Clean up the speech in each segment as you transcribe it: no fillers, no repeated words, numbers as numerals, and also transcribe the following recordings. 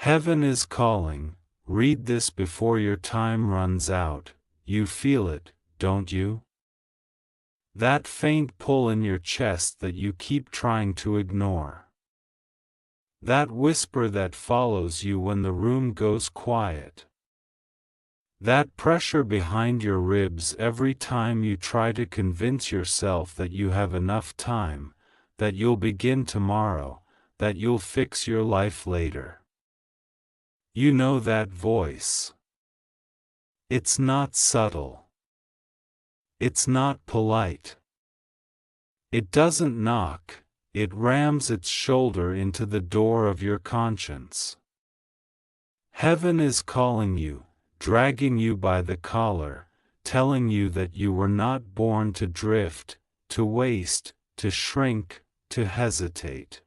Heaven is calling. Read this before your time runs out. You feel it, don't you? That faint pull in your chest that you keep trying to ignore. That whisper that follows you when the room goes quiet. That pressure behind your ribs every time you try to convince yourself that you have enough time, that you'll begin tomorrow, that you'll fix your life later. You know that voice. It's not subtle. It's not polite. It doesn't knock, it rams its shoulder into the door of your conscience. Heaven is calling you, dragging you by the collar, telling you that you were not born to drift, to waste, to shrink, to hesitate.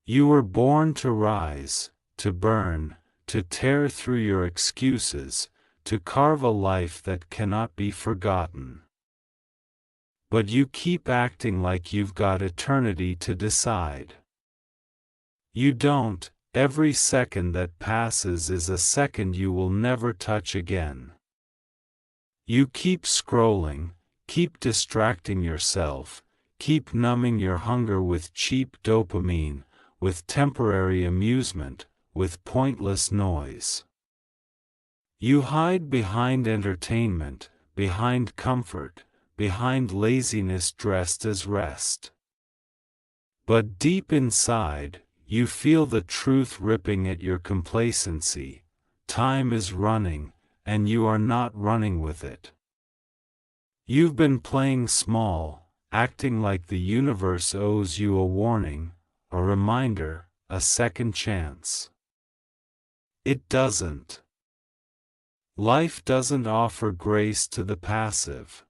You were born to rise, to burn, to tear through your excuses, to carve a life that cannot be forgotten. But you keep acting like you've got eternity to decide. You don't. Every second that passes is a second you will never touch again. You keep scrolling, keep distracting yourself, keep numbing your hunger with cheap dopamine, with temporary amusement, with pointless noise. You hide behind entertainment, behind comfort, behind laziness dressed as rest. But deep inside, you feel the truth ripping at your complacency. Time is running, and you are not running with it. You've been playing small, acting like the universe owes you a warning, a reminder, a second chance. It doesn't. Life doesn't offer grace to the passive.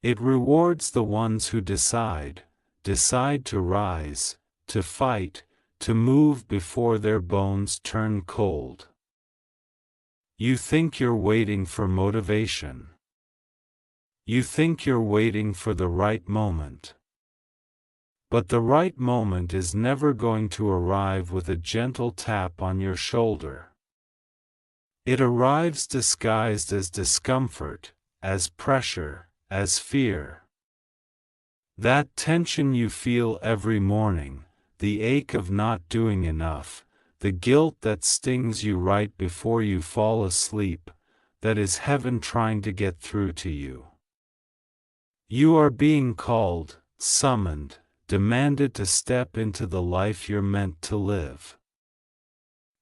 It rewards the ones who decide to rise, to fight, to move before their bones turn cold. You think you're waiting for motivation. You think you're waiting for the right moment. But the right moment is never going to arrive with a gentle tap on your shoulder. It arrives disguised as discomfort, as pressure, as fear. That tension you feel every morning, the ache of not doing enough, the guilt that stings you right before you fall asleep, that is heaven trying to get through to you. You are being called, summoned, demanded to step into the life you're meant to live.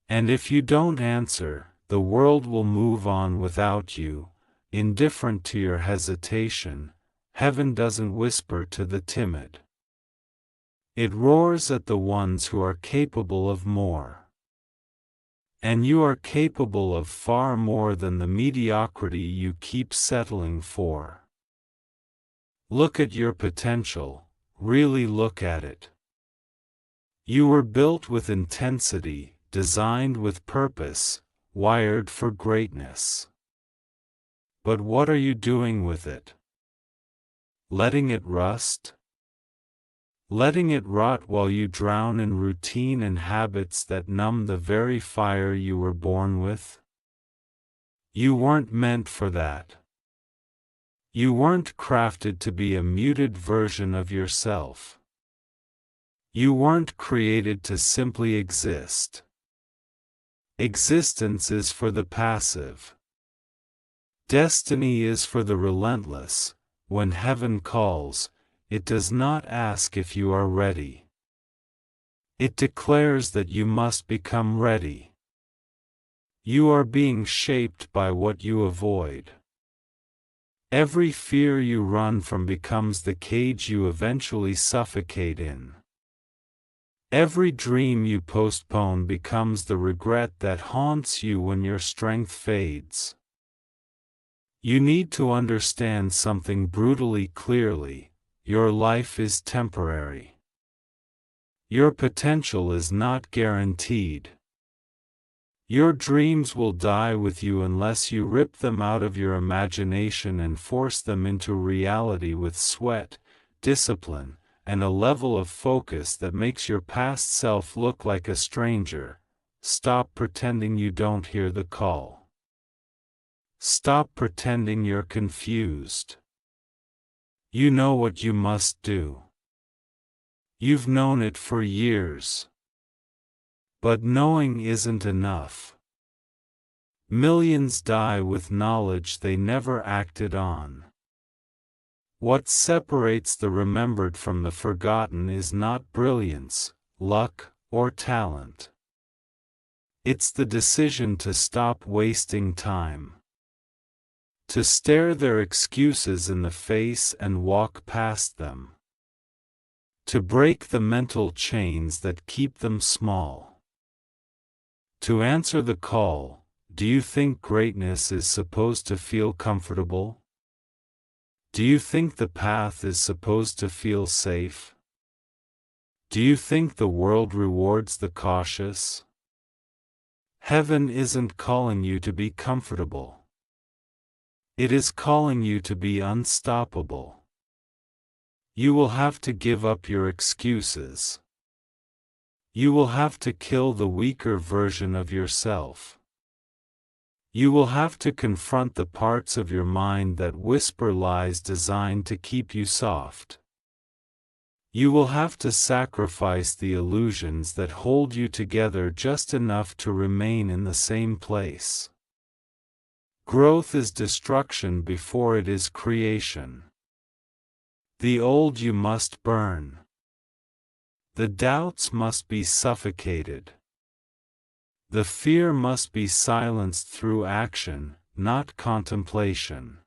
And if you don't answer, the world will move on without you, indifferent to your hesitation. Heaven doesn't whisper to the timid. It roars at the ones who are capable of more. And you are capable of far more than the mediocrity you keep settling for. Look at your potential, really look at it. You were built with intensity, designed with purpose, wired for greatness. But what are you doing with it? Letting it rust? Letting it rot while you drown in routine and habits that numb the very fire you were born with? You weren't meant for that. You weren't crafted to be a muted version of yourself. You weren't created to simply exist. Existence is for the passive. Destiny is for the relentless. When heaven calls, it does not ask if you are ready. It declares that you must become ready. You are being shaped by what you avoid. Every fear you run from becomes the cage you eventually suffocate in. Every dream you postpone becomes the regret that haunts you when your strength fades. You need to understand something brutally clearly: your life is temporary. Your potential is not guaranteed. Your dreams will die with you unless you rip them out of your imagination and force them into reality with sweat, discipline, and a level of focus that makes your past self look like a stranger, Stop pretending you don't hear the call. Stop pretending you're confused. You know what you must do. You've known it for years. But knowing isn't enough. Millions die with knowledge they never acted on. What separates the remembered from the forgotten is not brilliance, luck, or talent. It's the decision to stop wasting time. To stare their excuses in the face and walk past them. To break the mental chains that keep them small. To answer the call, do you think greatness is supposed to feel comfortable? Do you think the path is supposed to feel safe? Do you think the world rewards the cautious? Heaven isn't calling you to be comfortable. It is calling you to be unstoppable. You will have to give up your excuses. You will have to kill the weaker version of yourself. You will have to confront the parts of your mind that whisper lies designed to keep you soft. You will have to sacrifice the illusions that hold you together just enough to remain in the same place. Growth is destruction before it is creation. The old you must burn. The doubts must be suffocated. The fear must be silenced through action, not contemplation.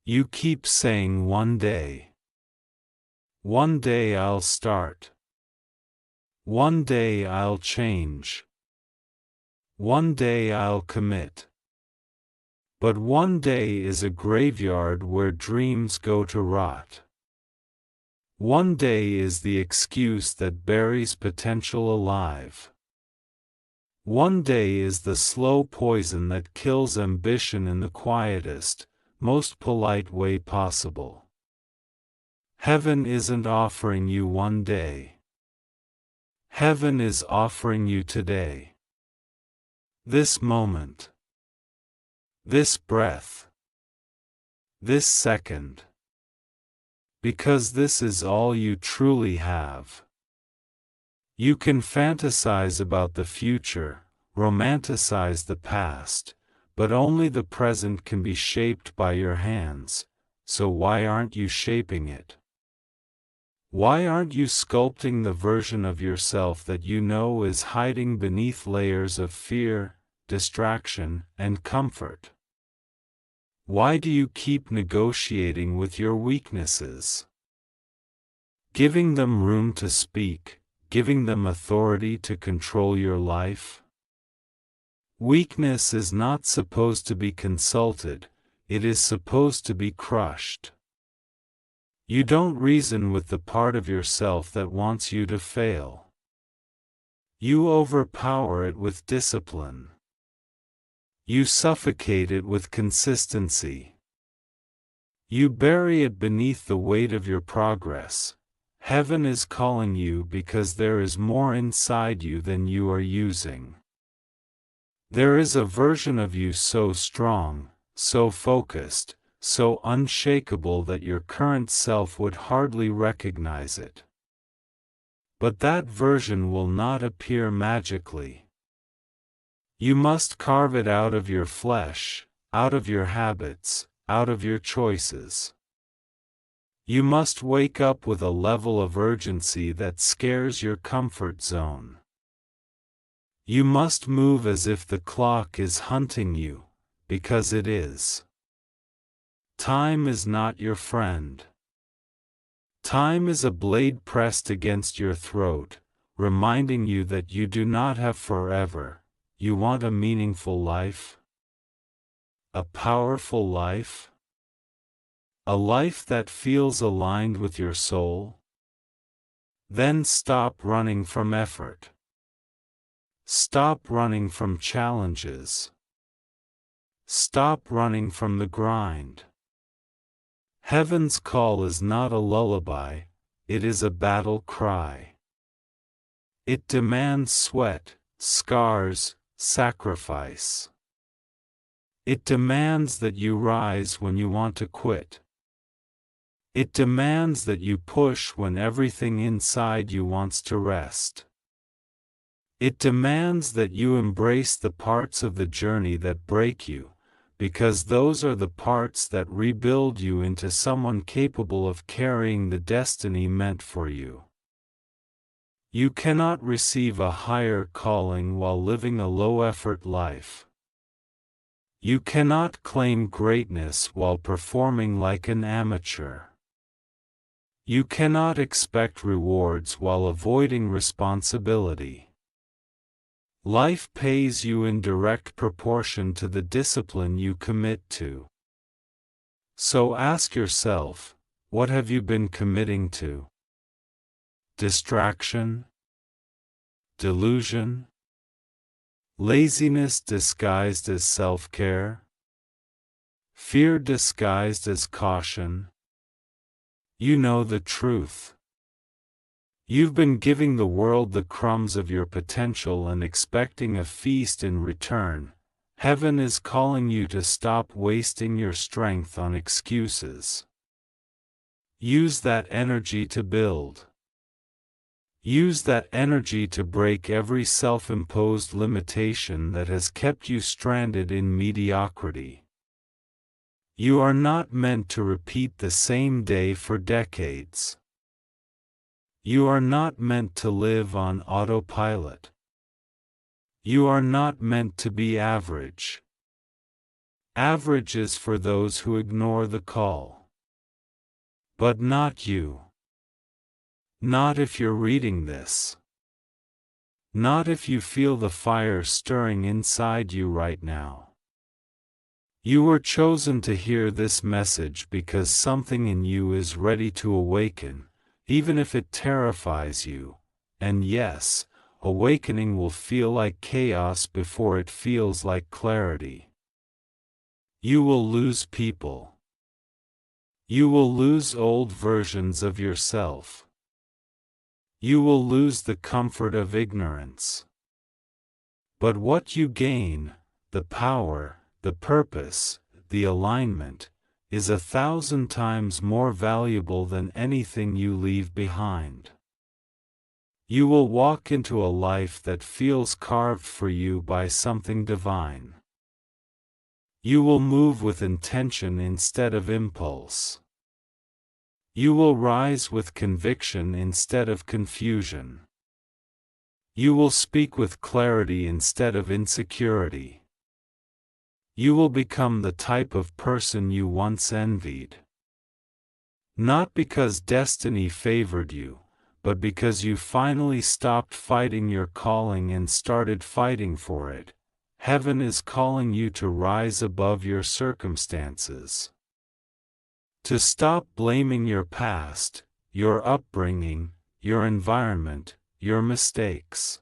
You keep saying one day. One day I'll start. One day I'll change. One day I'll commit. But one day is a graveyard where dreams go to rot. One day is the excuse that buries potential alive. One day is the slow poison that kills ambition in the quietest, most polite way possible. Heaven isn't offering you one day. Heaven is offering you today. This moment. This breath. This second. Because this is all you truly have. You can fantasize about the future, romanticize the past, but only the present can be shaped by your hands, so why aren't you shaping it? Why aren't you sculpting the version of yourself that you know is hiding beneath layers of fear, distraction, and comfort? Why do you keep negotiating with your weaknesses? Giving them room to speak, giving them authority to control your life? Weakness is not supposed to be consulted, it is supposed to be crushed. You don't reason with the part of yourself that wants you to fail. You overpower it with discipline. You suffocate it with consistency. You bury it beneath the weight of your progress. Heaven is calling you because there is more inside you than you are using. There is a version of you so strong, so focused, so unshakable that your current self would hardly recognize it. But that version will not appear magically. You must carve it out of your flesh, out of your habits, out of your choices. You must wake up with a level of urgency that scares your comfort zone. You must move as if the clock is hunting you, because it is. Time is not your friend. Time is a blade pressed against your throat, reminding you that you do not have forever. You want a meaningful life? A powerful life? A life that feels aligned with your soul? Then stop running from effort. Stop running from challenges. Stop running from the grind. Heaven's call is not a lullaby, it is a battle cry. It demands sweat, scars, sacrifice. It demands that you rise when you want to quit. It demands that you push when everything inside you wants to rest. It demands that you embrace the parts of the journey that break you, because those are the parts that rebuild you into someone capable of carrying the destiny meant for you. You cannot receive a higher calling while living a low-effort life. You cannot claim greatness while performing like an amateur. You cannot expect rewards while avoiding responsibility. Life pays you in direct proportion to the discipline you commit to. So ask yourself, what have you been committing to? Distraction? Delusion? Laziness disguised as self-care? Fear disguised as caution? You know the truth. You've been giving the world the crumbs of your potential and expecting a feast in return. Heaven is calling you to stop wasting your strength on excuses. Use that energy to build. Use that energy to break every self-imposed limitation that has kept you stranded in mediocrity. You are not meant to repeat the same day for decades. You are not meant to live on autopilot. You are not meant to be average. Average is for those who ignore the call. But not you. Not if you're reading this. Not if you feel the fire stirring inside you right now. You were chosen to hear this message because something in you is ready to awaken, even if it terrifies you. And yes, awakening will feel like chaos before it feels like clarity. You will lose people. You will lose old versions of yourself. You will lose the comfort of ignorance. But what you gain, the power, the purpose, the alignment, is 1,000 times more valuable than anything you leave behind. You will walk into a life that feels carved for you by something divine. You will move with intention instead of impulse. You will rise with conviction instead of confusion. You will speak with clarity instead of insecurity. You will become the type of person you once envied. Not because destiny favored you, but because you finally stopped fighting your calling and started fighting for it. Heaven is calling you to rise above your circumstances. To stop blaming your past, your upbringing, your environment, your mistakes.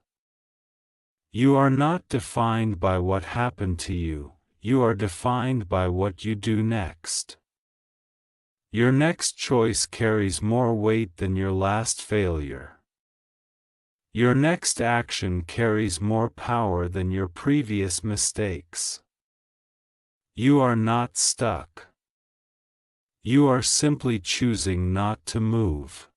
You are not defined by what happened to you. You are defined by what you do next. Your next choice carries more weight than your last failure. Your next action carries more power than your previous mistakes. You are not stuck. You are simply choosing not to move.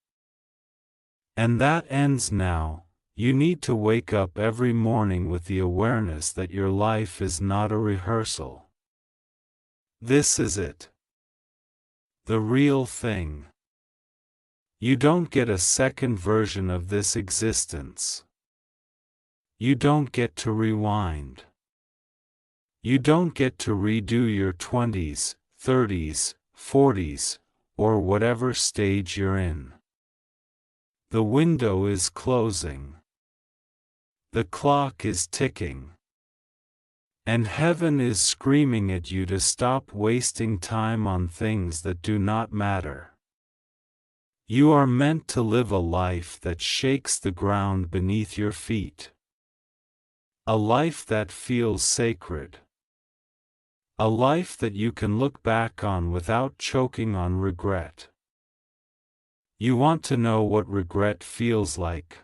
And that ends now. You need to wake up every morning with the awareness that your life is not a rehearsal. This is it. The real thing. You don't get a second version of this existence. You don't get to rewind. You don't get to redo your 20s, 30s, 40s, or whatever stage you're in. The window is closing. The clock is ticking. And heaven is screaming at you to stop wasting time on things that do not matter. You are meant to live a life that shakes the ground beneath your feet. A life that feels sacred. A life that you can look back on without choking on regret. You want to know what regret feels like?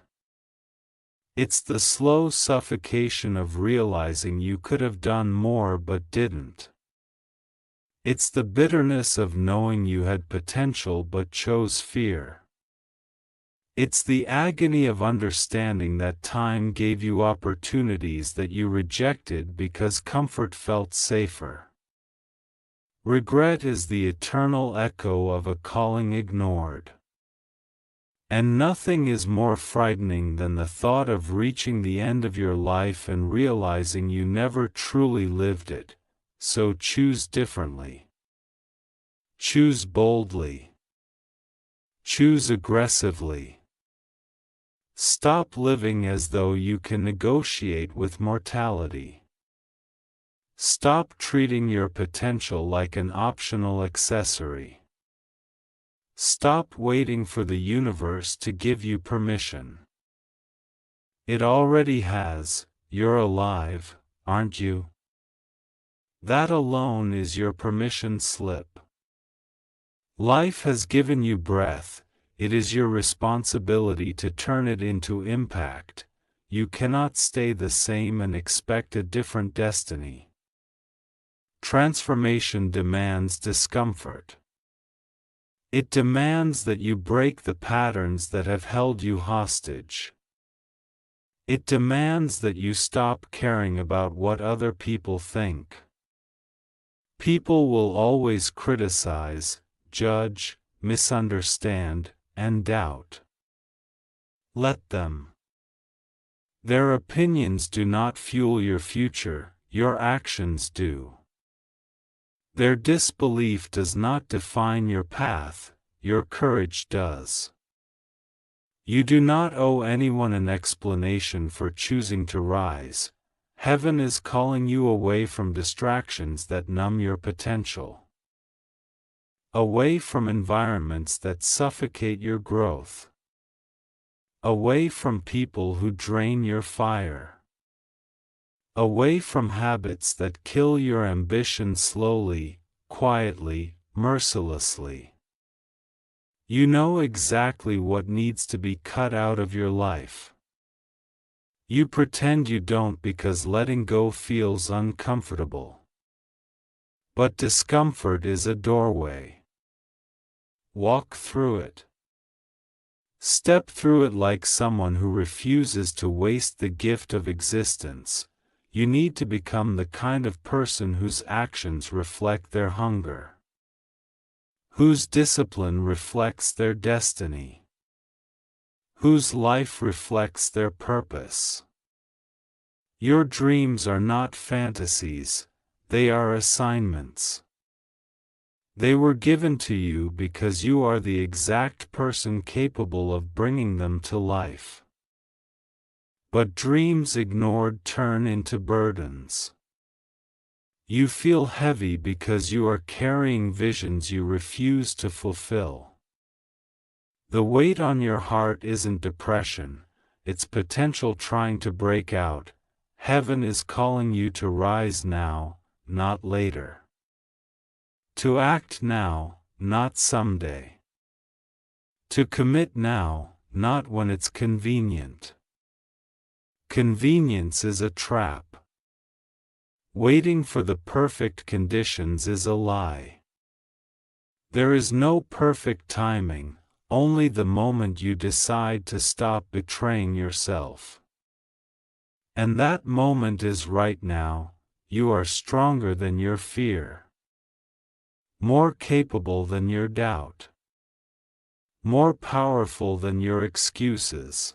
It's the slow suffocation of realizing you could have done more but didn't. It's the bitterness of knowing you had potential but chose fear. It's the agony of understanding that time gave you opportunities that you rejected because comfort felt safer. Regret is the eternal echo of a calling ignored. And nothing is more frightening than the thought of reaching the end of your life and realizing you never truly lived it, so choose differently. Choose boldly. Choose aggressively. Stop living as though you can negotiate with mortality. Stop treating your potential like an optional accessory. Stop waiting for the universe to give you permission. It already has. You're alive, aren't you? That alone is your permission slip. Life has given you breath. It is your responsibility to turn it into impact. You cannot stay the same and expect a different destiny. Transformation demands discomfort. It demands that you break the patterns that have held you hostage. It demands that you stop caring about what other people think. People will always criticize, judge, misunderstand, and doubt. Let them. Their opinions do not fuel your future, your actions do. Their disbelief does not define your path, your courage does. You do not owe anyone an explanation for choosing to rise. Heaven is calling you away from distractions that numb your potential. Away from environments that suffocate your growth. Away from people who drain your fire. Away from habits that kill your ambition slowly, quietly, mercilessly. You know exactly what needs to be cut out of your life. You pretend you don't because letting go feels uncomfortable. But discomfort is a doorway. Walk through it. Step through it like someone who refuses to waste the gift of existence. You need to become the kind of person whose actions reflect their hunger. Whose discipline reflects their destiny. Whose life reflects their purpose. Your dreams are not fantasies, they are assignments. They were given to you because you are the exact person capable of bringing them to life. But dreams ignored turn into burdens. You feel heavy because you are carrying visions you refuse to fulfill. The weight on your heart isn't depression, it's potential trying to break out. Heaven is calling you to rise now, not later. To act now, not someday. To commit now, not when it's convenient. Convenience is a trap. Waiting for the perfect conditions is a lie. There is no perfect timing, only the moment you decide to stop betraying yourself. And that moment is right now. You are stronger than your fear. More capable than your doubt. More powerful than your excuses.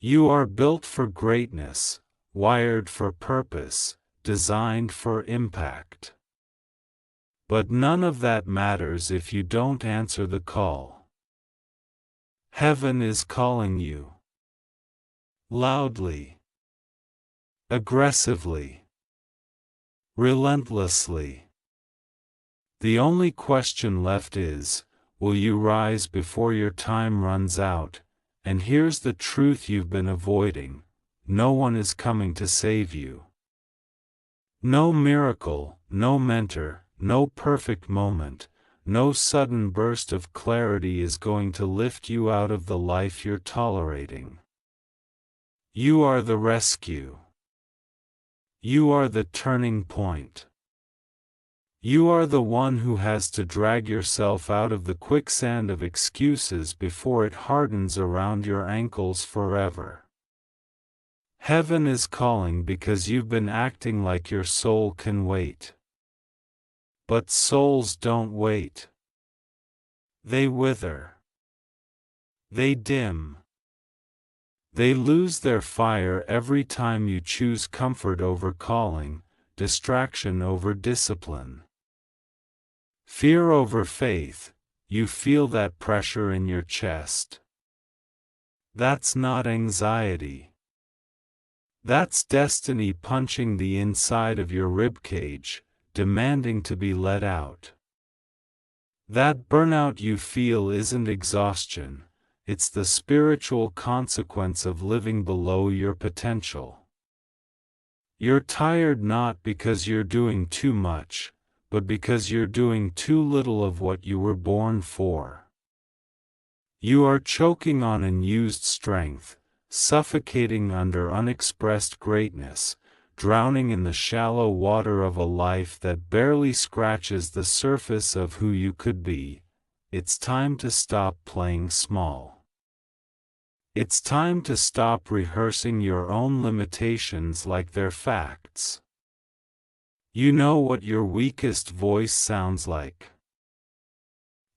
You are built for greatness, wired for purpose, designed for impact. But none of that matters if you don't answer the call. Heaven is calling you. Loudly. Aggressively. Relentlessly. The only question left is, will you rise before your time runs out? And here's the truth you've been avoiding: no one is coming to save you. No miracle, no mentor, no perfect moment, no sudden burst of clarity is going to lift you out of the life you're tolerating. You are the rescue. You are the turning point. You are the one who has to drag yourself out of the quicksand of excuses before it hardens around your ankles forever. Heaven is calling because you've been acting like your soul can wait. But souls don't wait. They wither. They dim. They lose their fire every time you choose comfort over calling, distraction over discipline. Fear over faith. You feel that pressure in your chest. That's not anxiety. That's destiny punching the inside of your ribcage, demanding to be let out. That burnout you feel isn't exhaustion, it's the spiritual consequence of living below your potential. You're tired not because you're doing too much, but because you're doing too little of what you were born for. You are choking on unused strength, suffocating under unexpressed greatness, drowning in the shallow water of a life that barely scratches the surface of who you could be. It's time to stop playing small. It's time to stop rehearsing your own limitations like they're facts. You know what your weakest voice sounds like.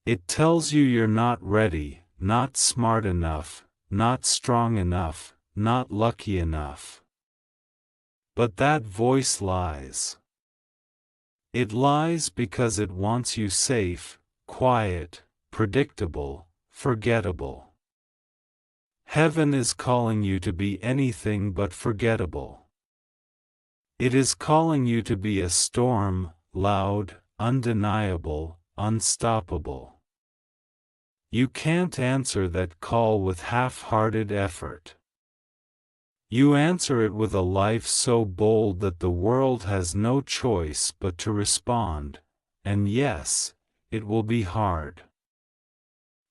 It tells you you're not ready, not smart enough, not strong enough, not lucky enough. But that voice lies. It lies because it wants you safe, quiet, predictable, forgettable. Heaven is calling you to be anything but forgettable. It is calling you to be a storm, loud, undeniable, unstoppable. You can't answer that call with half-hearted effort. You answer it with a life so bold that the world has no choice but to respond, and yes, it will be hard.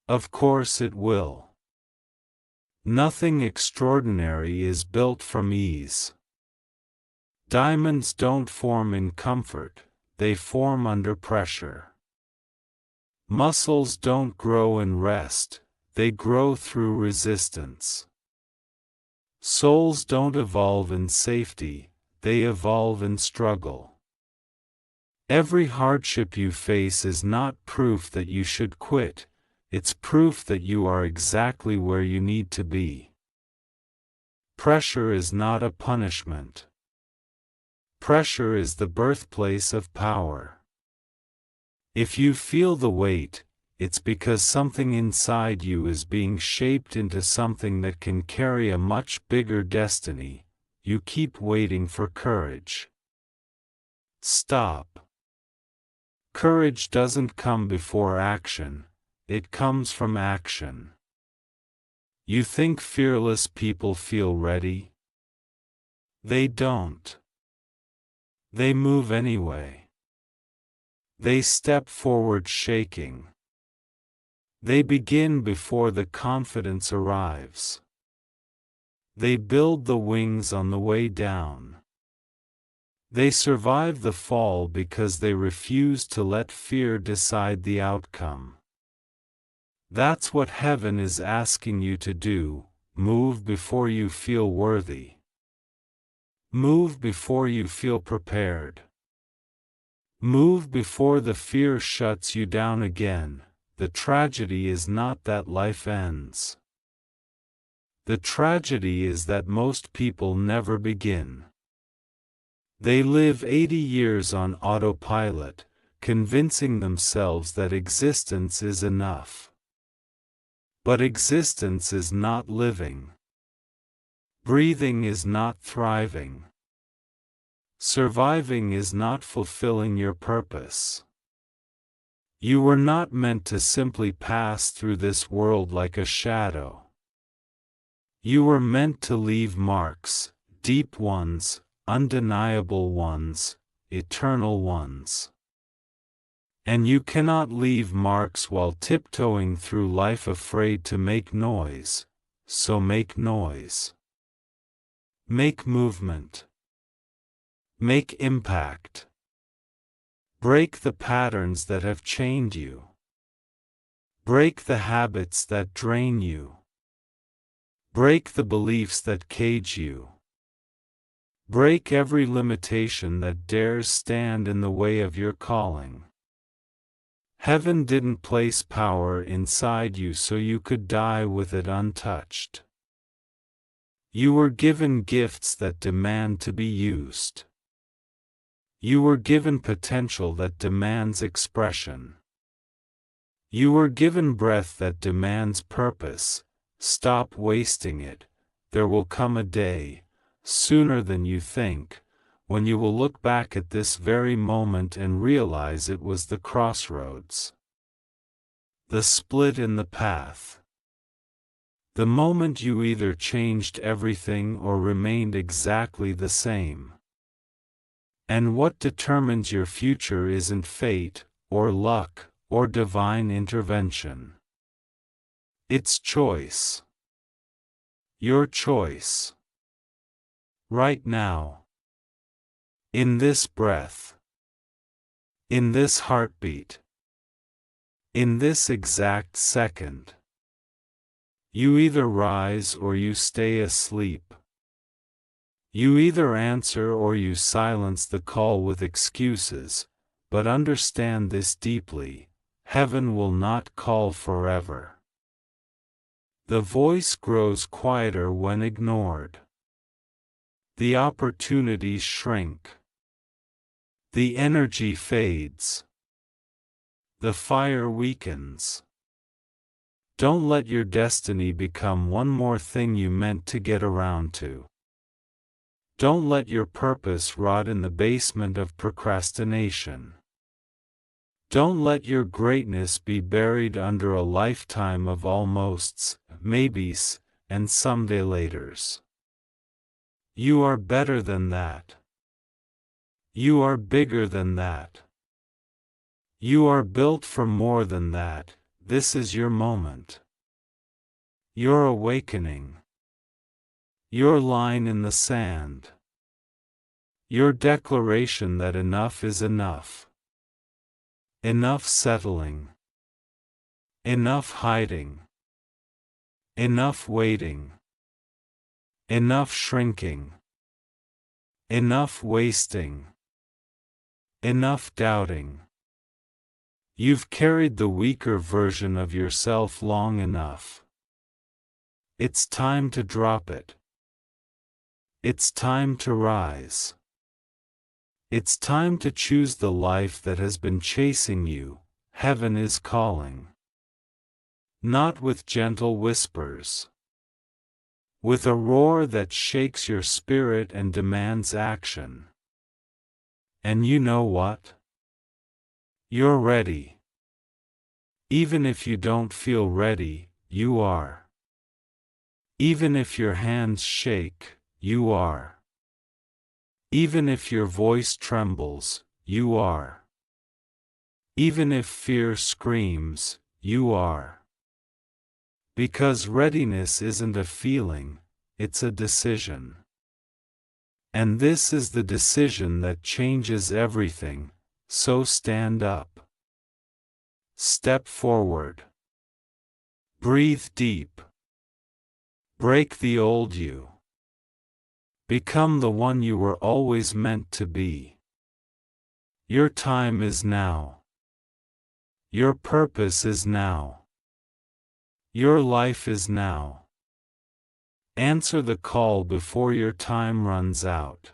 Of course it will. Nothing extraordinary is built from ease. Diamonds don't form in comfort, they form under pressure. Muscles don't grow in rest, they grow through resistance. Souls don't evolve in safety, they evolve in struggle. Every hardship you face is not proof that you should quit, it's proof that you are exactly where you need to be. Pressure is not a punishment. Pressure is the birthplace of power. If you feel the weight, it's because something inside you is being shaped into something that can carry a much bigger destiny. You keep waiting for courage. Stop. Courage doesn't come before action, it comes from action. You think fearless people feel ready? They don't. They move anyway. They step forward shaking. They begin before the confidence arrives. They build the wings on the way down. They survive the fall because they refuse to let fear decide the outcome. That's what heaven is asking you to do. Move before you feel worthy. Move before you feel prepared. Move before the fear shuts you down again. The tragedy is not that life ends. The tragedy is that most people never begin. They live 80 years on autopilot, convincing themselves that existence is enough. But existence is not living. Breathing is not thriving. Surviving is not fulfilling your purpose. You were not meant to simply pass through this world like a shadow. You were meant to leave marks, deep ones, undeniable ones, eternal ones. And you cannot leave marks while tiptoeing through life afraid to make noise, so make noise. Make movement. Make impact. Break the patterns that have chained you. Break the habits that drain you. Break the beliefs that cage you. Break every limitation that dares stand in the way of your calling. Heaven didn't place power inside you so you could die with it untouched. You were given gifts that demand to be used. You were given potential that demands expression. You were given breath that demands purpose. Stop wasting it. There will come a day, sooner than you think, when you will look back at this very moment and realize it was the crossroads. The split in the path. The moment you either changed everything or remained exactly the same. And what determines your future isn't fate, or luck, or divine intervention. It's choice. Your choice. Right now. In this breath. In this heartbeat. In this exact second. You either rise or you stay asleep. You either answer or you silence the call with excuses, but understand this deeply: heaven will not call forever. The voice grows quieter when ignored. The opportunities shrink. The energy fades. The fire weakens. Don't let your destiny become one more thing you meant to get around to. Don't let your purpose rot in the basement of procrastination. Don't let your greatness be buried under a lifetime of almosts, maybes, and someday laters. You are better than that. You are bigger than that. You are built for more than that. This is your moment. Your awakening. Your line in the sand. Your declaration that enough is enough. Enough settling. Enough hiding. Enough waiting. Enough shrinking. Enough wasting. Enough doubting. You've carried the weaker version of yourself long enough. It's time to drop it. It's time to rise. It's time to choose the life that has been chasing you. Heaven is calling. Not with gentle whispers. With a roar that shakes your spirit and demands action. And you know what? You're ready. Even if you don't feel ready, you are. Even if your hands shake, you are. Even if your voice trembles, you are. Even if fear screams, you are. Because readiness isn't a feeling, it's a decision. And this is the decision that changes everything, so stand up. Step forward. Breathe deep. Break the old you. Become the one you were always meant to be. Your time is now. Your purpose is now. Your life is now. Answer the call before your time runs out.